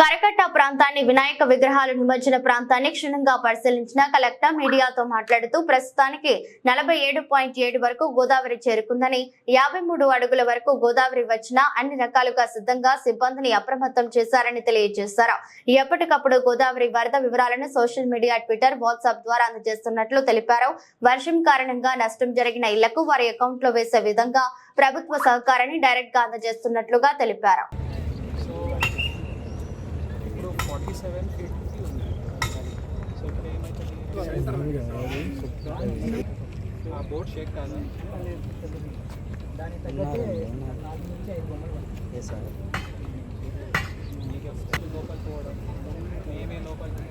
కరకట్ట ప్రాంతాన్ని వినాయక విగ్రహాల నిమజ్జన ప్రాంతాన్ని క్షుణ్ణంగా పరిశీలించిన కలెక్టర్ మీడియాతో మాట్లాడుతూ ప్రస్తుతానికి 47.7 వరకు గోదావరి చేరుకుందని 53 అడుగుల వరకు గోదావరి వచ్చినా అన్ని రకాలుగా సిద్ధంగా సిబ్బందిని అప్రమత్తం చేశారని తెలియజేశారు. ఎప్పటికప్పుడు గోదావరి వరద వివరాలను సోషల్ మీడియా, ట్విట్టర్, వాట్సాప్ ద్వారా అందజేస్తున్నట్లు తెలిపారు. వర్షం కారణంగా నష్టం జరిగిన ఇళ్లకు వారి అకౌంట్ లో వేసే విధంగా ప్రభుత్వ సహకారాన్ని డైరెక్ట్ గా అందజేస్తున్నట్లుగా తెలిపారు. 47 feet ఉంది. సో ఇక్కడ ఏమైతుంది, ఆ బోట్ షేక్ కాదు, దాని తగ్గట్టే 4 నుంచి 5 బొమ్మలు లోపలికి పోవడం, మేమే లోపలికి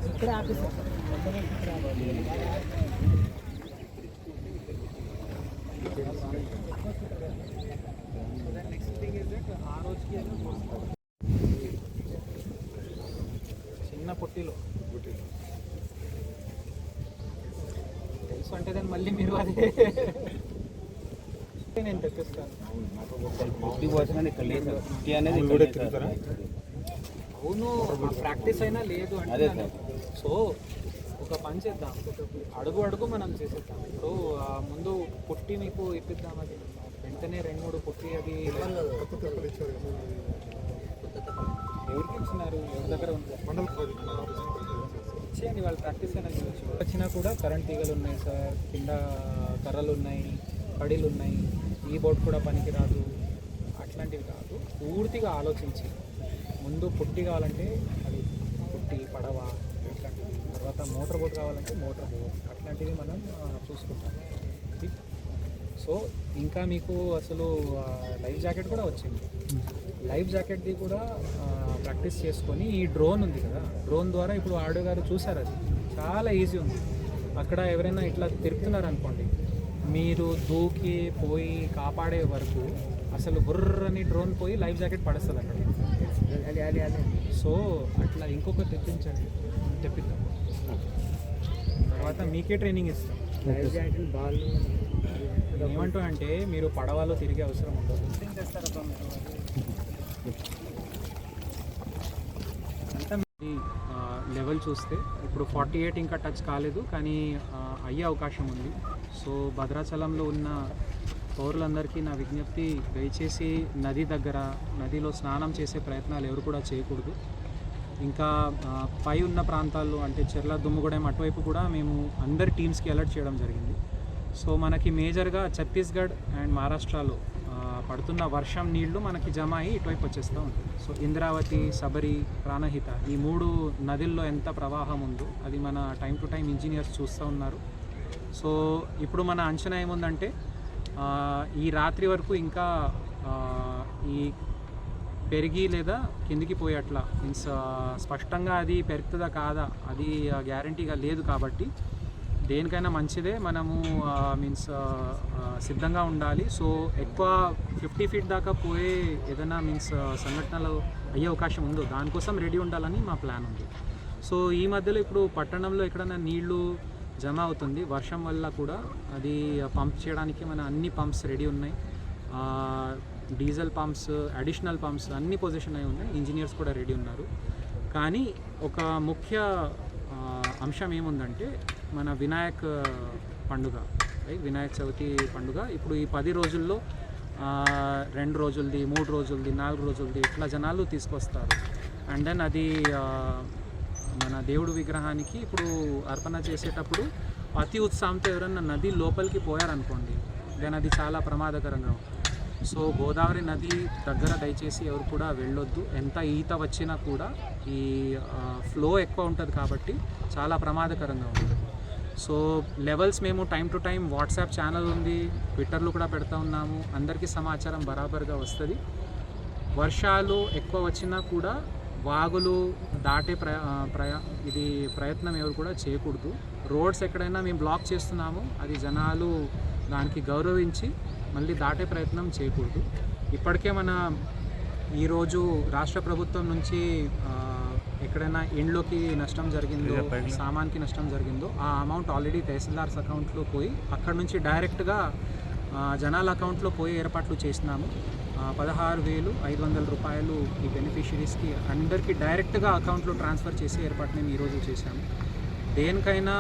ఇక్కడ office next thing is that ఆ రోజుకి చిన్న పొట్టిలో తెలుసు అంటే దాన్ని మళ్ళీ మీరు అదే నేను తెప్పిస్తాను. అవును, ప్రాక్టీస్ అయినా లేదు అంటే సో ఒక పని చేద్దాం, అడుగు అడుగు మనం చేసేద్దాం. ఇప్పుడు ముందు పుట్టి మీకు ఇప్పిద్దాం, అది వెంటనే 2-3 పుట్టి అది ఎవరికి ఇచ్చినారు, ఎవరి దగ్గర ఉంది ఇచ్చేయండి, వాళ్ళు ప్రాక్టీస్ అయినా చేయవచ్చు. వచ్చినా కూడా కరెంట్ తీగలు ఉన్నాయి సార్, కింద కర్రలు ఉన్నాయి, పడీలు ఉన్నాయి, ఈ బోట్ కూడా పనికి రాదు, అట్లాంటివి కాదు. పూర్తిగా ఆలోచించి ముందు పుట్టి కావాలంటే అది పుట్టి, పడవ అట్లాంటివి, తర్వాత మోటార్ బోట్ కావాలంటే మోటార్ బోట్, అట్లాంటివి మనం చూసుకుంటాం. సో ఇంకా మీకు అసలు లైఫ్ జాకెట్ కూడా వచ్చింది. లైఫ్ జాకెట్ది కూడా ప్రాక్టీస్ చేసుకొని, ఈ డ్రోన్ ఉంది కదా, డ్రోన్ ద్వారా ఇప్పుడు ఆడియో గారు చూసారు, అది చాలా ఈజీ ఉంది. అక్కడ ఎవరైనా ఇట్లా తిరుగుతున్నారు అనుకోండి, మీరు దూకి పోయి కాపాడే వరకు అసలు బుర్రని డ్రోన్ పోయి లైఫ్ జాకెట్ పడేస్తుంది అక్కడ. సో అట్లా ఇంకొకటి తెప్పిద్దాం, తర్వాత మీకే ట్రైనింగ్ ఇస్తాం. లైఫ్ జాకెట్ బాల్ ఏమంటూ అంటే మీరు పడవలో తిరిగే అవసరం ఉండదు. ఏం చేస్తారబ్బా మీరు, అంతా మీ లెవెల్ చూస్తే ఇప్పుడు 48 ఇంకా టచ్ కాలేదు, కానీ అయ్యే అవకాశం ఉంది. సో భద్రాచలంలో ఉన్న పౌరులందరికీ నా విజ్ఞప్తి, దయచేసి నది దగ్గర, నదిలో స్నానం చేసే ప్రయత్నాలు ఎవరు కూడా చేయకూడదు. ఇంకా పై ఉన్న ప్రాంతాల్లో అంటే చెర్ల, దుమ్ముగూడెం అటువైపు కూడా మేము అందరి టీమ్స్కి అలర్ట్ చేయడం జరిగింది. సో మనకి మేజర్గా ఛత్తీస్గఢ్ అండ్ మహారాష్ట్రలో పడుతున్న వర్షం నీళ్లు మనకి జమ అయ్యి ఇటువైపు వచ్చేస్తూ ఉంటుంది. సో ఇంద్రావతి, సబరి, ప్రాణహిత ఈ 3 నదుల్లో ఎంత ప్రవాహం ఉందో అది మన టైం టు టైం ఇంజనీర్స్ చూస్తూ ఉన్నారు. సో ఇప్పుడు మన అంచనా ఏముందంటే, ఈ రాత్రి వరకు ఇంకా ఈ పెరిగి లేదా కిందికి పోయేట్లా మీన్స్ స్పష్టంగా అది పెరుగుతుందా కాదా అది గ్యారంటీగా లేదు. కాబట్టి దేనికైనా మంచిదే, మనము మీన్స్ సిద్ధంగా ఉండాలి. సో ఎక్కువ 50 feet దాకా పోయే ఏదైనా మీన్స్ సంఘటనలు అయ్యే అవకాశం ఉందో దానికోసం రెడీ ఉండాలని మా ప్లాన్ ఉంది. సో ఈ మధ్యలో ఇప్పుడు పట్టణంలో ఎక్కడైనా నీళ్లు జమ అవుతుంది వర్షం వల్ల కూడా, అది పంప్ చేయడానికి మన అన్ని పంప్స్ రెడీ ఉన్నాయి. డీజిల్ పంప్స్, అడిషనల్ పంప్స్ అన్ని పొజిషన్ అయి ఉన్నాయి, ఇంజనీర్స్ కూడా రెడీ ఉన్నారు. కానీ ఒక ముఖ్య అంశం ఏముందంటే, మన వినాయక పండుగ, వినాయక చవితి పండుగ ఇప్పుడు ఈ 10 రోజుల్లో 2 రోజులది, 3 రోజులది, 4 రోజులది ఇట్లా జనాలు తీసుకొస్తారు. అండ్ దెన్ అది మన దేవుడు విగ్రహానికి ఇప్పుడు అర్పణ చేసేటప్పుడు అతి ఉత్సాహంతో ఎవరైనా నది లోపలికి పోయారనుకోండి, దెన్ అది చాలా ప్రమాదకరంగా ఉంటుంది. సో గోదావరి నది దగ్గర దయచేసి ఎవరు కూడా వెళ్ళొద్దు. ఎంత ఈత వచ్చినా కూడా ఈ ఫ్లో ఎక్కువ ఉంటుంది కాబట్టి చాలా ప్రమాదకరంగా ఉంటుంది. సో లెవెల్స్ మేము time to time WhatsApp channel ఉంది, ట్విట్టర్లో కూడా పెడతా ఉన్నాము, అందరికీ సమాచారం బరాబర్గా వస్తుంది. వర్షాలు ఎక్కువ వచ్చినా కూడా వాగులు దాటే ప్రయత్నం ఎవరు కూడా చేయకూడదు. రోడ్స్ ఎక్కడైనా మేము బ్లాక్ చేస్తున్నాము, అది జనాలు దానికి గౌరవించి మళ్ళీ దాటే ప్రయత్నం చేయకూడదు. ఇప్పటికే మన ఈరోజు రాష్ట్ర ప్రభుత్వం నుంచి ఎక్కడైనా ఇండ్లోకి నష్టం జరిగిందో, సామాన్కి నష్టం జరిగిందో ఆ అమౌంట్ ఆల్రెడీ తహసీల్దార్స్ అకౌంట్లో పోయి అక్కడ నుంచి డైరెక్ట్గా జనాల అకౌంట్లో పోయే ఏర్పాట్లు చేసినాము. 16,500 ఈ బెనిఫిషరీస్కి అందరికీ డైరెక్ట్గా అకౌంట్లో ట్రాన్స్ఫర్ చేసే ఏర్పాటు మేము ఈరోజు చేశాము. దేనికైనా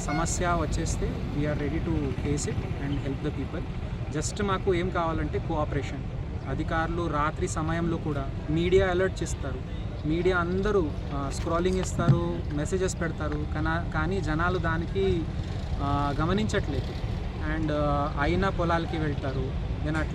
సమస్య వచ్చేస్తే we're ready to face it and help the people. Just మాకు ఏం కావాలంటే కోఆపరేషన్. అధికారులు రాత్రి సమయంలో కూడా మీడియా అలర్ట్ చేస్తారు, మీడియా అందరూ స్క్రాలింగ్ ఇస్తారు, మెసేజెస్ పెడతారు, కానీ జనాలు దానికి గమనించట్లేదు అండ్ అయిన పొలాలకి వెళ్తారు. దెన్ అట్లా